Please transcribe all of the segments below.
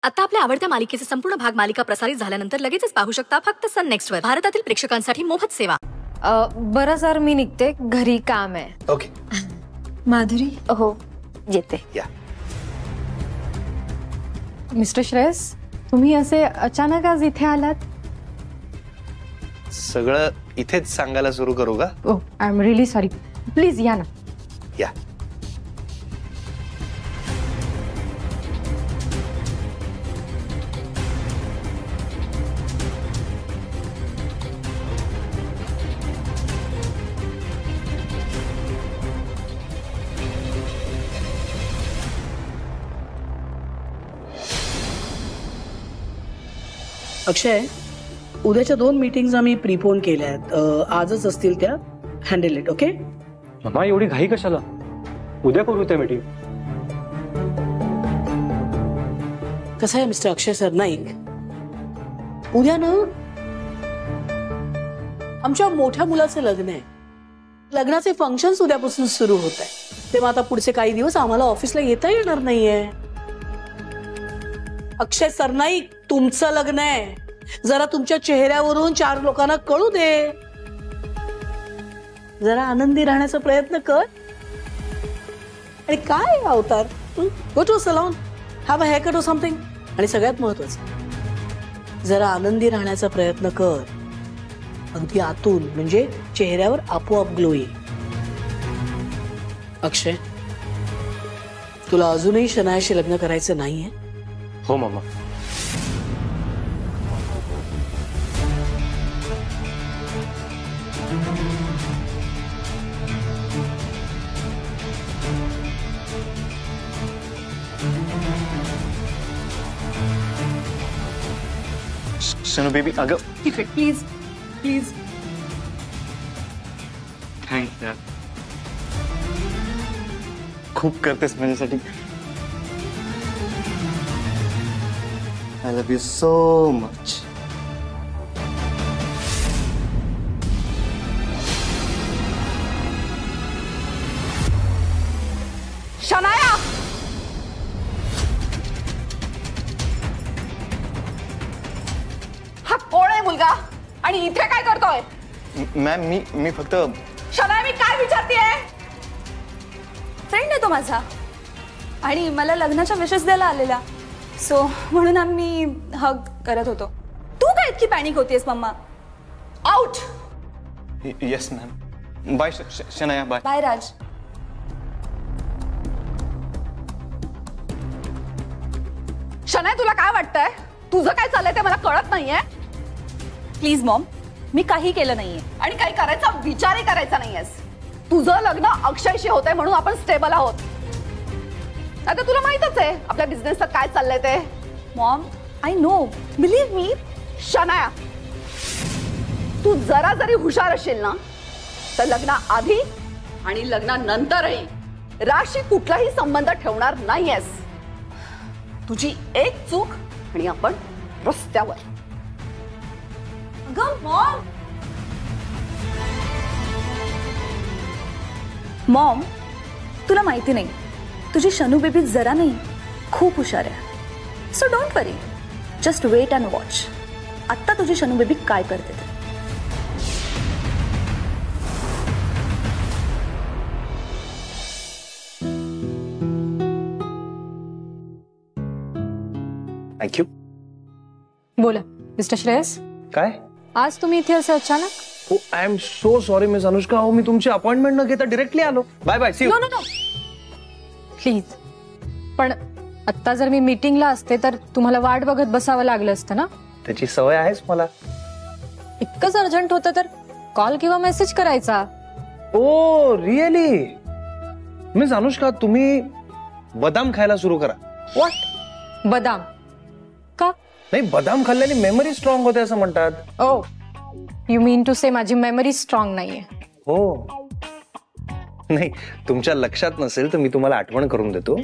आता आपल्या आवडत्या मालिकेचे संपूर्ण भाग मालिका प्रसारित झाल्यानंतर लगेचच पाहू शकता फक्त सन नेक्स्ट वर. भारतातील प्रेक्षकांसाठी मोफत सेवा. बरं सर, मी निघते, घरी काम आहे. ओके. माधुरी. हो येते. या. मिस्टर श्रेयस, तुम्ही असे अचानक आज इथे आलात? सगळं इथेच सांगायला सुरू करू का? Oh, I am really sorry. Please या ना. या. अक्षय, उद्याच्या 2 मीटिंग्स आम्ही प्रीपोन केल्या आहेत. आजच असतील त्या. Handle it. ओके. मामा एवढी घाई कशाला? उद्या करू त्या मीटिंग. कसं आहे मिस्टर अक्षय सरनाईक, उद्या ना आमच्या मोठ्या मुलाचं लग्न आहे. लग्नाचे फंक्शन्स उद्यापासून सुरू होत आहे. तेव्हा आता पुढचे काही दिवस आम्हाला ऑफिसला येता येणार नाहीये. अक्षय सरनाईक, तुमचं लग्न आहे. जरा तुमच्या चेहऱ्यावरून 4 लोकांना कळू दे. जरा आनंदी राहण्याचा प्रयत्न कर. आणि काय अवतार, go to salon, have a haircut or something. आणि सगळ्यात महत्वाचं, जरा आनंदी राहण्याचा प्रयत्न कर. अगदी आतून, म्हणजे चेहऱ्यावर आपोआप ग्लो येईल. अक्षय, तुला अजूनही शनायाशी लग्न करायचं नाहीये? हो मामा. शनू बेबी, अगं प्लीज प्लीज. थँक्स यार, खूप करतेस माझ्यासाठी. I love you so much. Shanaya, हा कोण आहे मुलगा आणि इथे काय करतोय? मॅम, मी फक्त. शनाया, मी काय विचारतेय? फ्रेंड आहे तो माझा आणि मला लग्नाच्या विशेष द्यायला आलेला. सो म्हणून आम्ही हग करत होतो. तू काय इतकी पॅनिक होतीयस mumma? Out. Yes ma'am. Bye Shanaya. Bye. Bye Raj. Shanaya, तुला काय वाटतंय? तुझं काय चाललंय ते मला कळत नाहीये. प्लीज मॉम, मी काही केलं नाहीये आणि काही करायचा विचारही करायचा नाहीयेस. तुझं लग्न अक्षयशी होतंय म्हणून आपण स्टेबल आहोत. आता तुला माहितच आहे आपल्या बिझनेसचं काय चाललंय ते. मॉम, आय नो, बिलीव्ह मी. शनाया, तू जरा जरी हुशार असशील ना तर लग्नाआधी आणि लग्नानंतरही राशी कुठलाही संबंध ठेवणार नाहीयेस. तुझी एक चूक आणि आपण रस्त्यावर. अगं मॉम. मॉम, तुला माहिती नाही, तुझी शनू बेबी जरा नाही खूप हुशार आहे. So don't worry, just wait and watch. आत्ता तुझी शनू बेबी काय करते ते. थँक्यू. बोला मिस्टर श्रेयस. काय? आज तुम्ही इथे असं अचानक? हो, I am so sorry miss Anushka. हो, मी तुमची अपॉइंटमेंट न घेता डायरेक्टली आलो. Bye bye. See you. No. Please. पण आता जर मी मीटिंगला असते तर तुम्हाला वाट बघत बसावं लागलं असतं ना. त्याची सवय आहेच मला. इतकंच अर्जंट होतं तर कॉल किंवा मेसेज करायचा. Oh really? मिस अनुष्का, तुम्ही बदाम खायला सुरू करा. व्हॉट? बदाम का? नाही, बदाम खाल्ल्याने मेमरी स्ट्रॉंग होते असं म्हणतात. ओ, यू मीन टू से माझी मेमरी स्ट्रॉंग नाहीये? हो. नाही, तुमच्या लक्षात नसेल तर मी तुम्हाला आठवण करून देतो.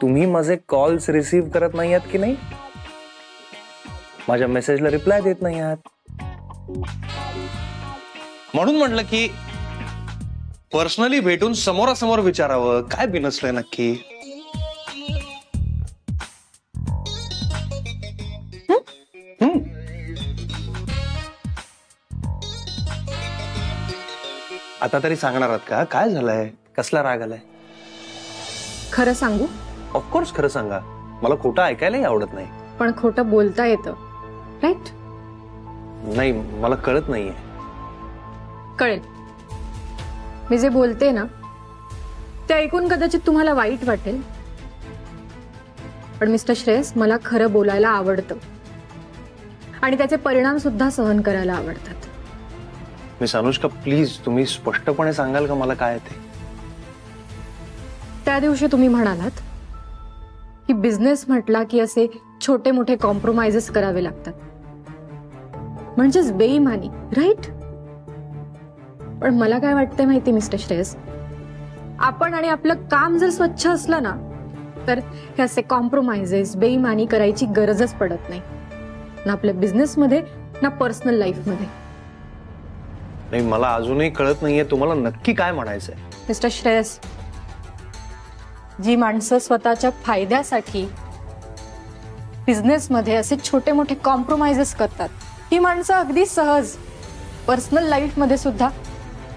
तुम्ही माझे कॉल्स रिसीव्ह करत नाही आहात की नाही? माझ्या मेसेजला रिप्लाय देत नाही आहात. म्हणून म्हटलं की पर्सनली भेटून समोरासमोर विचारावं काय बिनसलंय नक्की. आता तरी सांगणार आहात का? काय झालंय? कसला राग आलाय? खरं सांगू? ऑफकोर्स खरं सांगा. मला खोटं ऐकायलाही आवडत नाही. पण खोटं बोलता येतं, राईट? नाही, मला कळत नाहीये. कळेल. मी जे बोलते ना ते ऐकून कदाचित तुम्हाला वाईट वाटेल, पण मिस्टर श्रेयस, मला खरं बोलायला आवडतं आणि त्याचे परिणाम सुद्धा सहन करायला आवडतात. मिस अनुष्का, प्लीज तुम्ही स्पष्टपणे सांगाल का मला काय ते? त्या दिवशी तुम्ही म्हणालात की बिझनेस म्हटला की असे छोटे मोठे कॉम्प्रोमाइजेस करावे लागतात, म्हणजेच बेईमानी, राईट? पण मला काय वाटतंय माहिती मिस्टर श्रेयस, आपण आणि आपलं काम जर स्वच्छ असलं ना तर हे असे कॉम्प्रोमाइजेस, बेईमानी करायची गरजच पडत नाही, ना आपल्या बिझनेसमध्ये ना पर्सनल लाईफमध्ये. नाही, मला अजूनही कळत नाहीये तुम्हाला नक्की काय म्हणायचंय. मिस्टर श्रेयस, जी माणसं स्वतःच्या फायद्यासाठी बिझनेसमध्ये असे छोटे मोठे कॉम्प्रोमाइजेस करतात, ही माणसं अगदी सहज पर्सनल लाईफमध्ये सुद्धा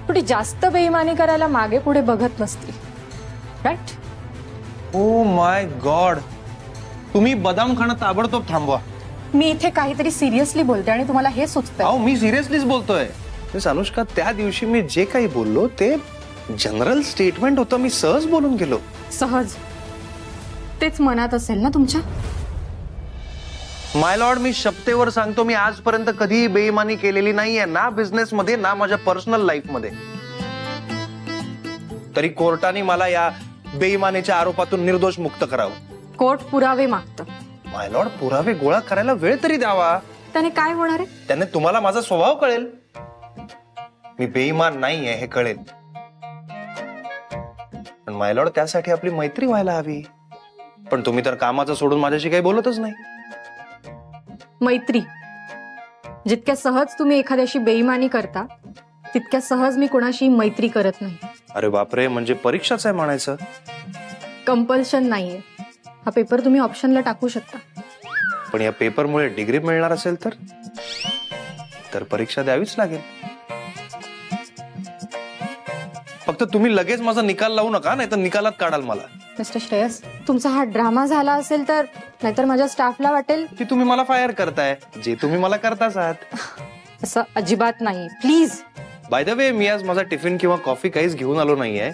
थोडी जास्त बेईमानी करायला मागे पुढे बघत नसतील, राईट? ओ माय गॉड, तुम्ही बदाम खाणं ताबडतोब थांबवा. मी इथे काहीतरी सिरियसली बोलते आणि तुम्हाला हे सुचतंय. अहो, मी सिरियसलीच बोलतोय. मिस अनुष्का, त्या दिवशी मी जे काही बोललो ते जनरल स्टेटमेंट होतं. मी सहज बोलून गेलो. सहज? तेच मनात असेल ना तुमच्या? माय लॉर्ड, मी शपथेवर सांगतो, मी आजपर्यंत कधीही बेईमानी केलेली नाहीये, ना बिझनेस मध्ये ना माझ्या पर्सनल लाईफ मध्ये. तरी कोर्टाने मला या बेईमानीच्या आरोपातून निर्दोष मुक्त करावं. कोर्ट पुरावे मागतं. माय लॉर्ड, पुरावे गोळा करायला वेळ तरी द्यावा. त्याने काय होणार आहे? त्याने तुम्हाला माझा स्वभाव कळेल. मी बेईमान नाहीये हे कळेल. पण माय लॉर्ड, त्यासाठी आपली मैत्री व्हायला हवी. पण तुम्ही तर कामाचं सोडून माझ्याशी काही बोलतच नाही. मैत्री? जितक्या सहज तुम्ही एखाद्याशी बेईमानी करता तितक्या सहज मी कोणाशी मैत्री करत नाही. अरे बापरे, म्हणजे परीक्षाच आहे म्हणायचं? कंपल्शन नाहीये. हा पेपर तुम्ही ऑप्शनला टाकू शकता. पण या पेपरमुळे डिग्री मिळणार असेल तर परीक्षा द्यावीच लागेल. फक्त तुम्ही लगेच माझा निकाल लावू नका, नाही तर निकालात काढाल मला. मिस्टर श्रेयस, तुमचा हा ड्रामा झाला असेल तर, नाहीतर माझ्या स्टाफला वाटेल की तुम्ही मला फायर करताय, जे तुम्ही मला करताच आहात. असं अजिबात नाही, प्लीज. बाय द वे, मी आज माझा टिफिन किंवा कॉफी काहीच घेऊन आलो नाहीये.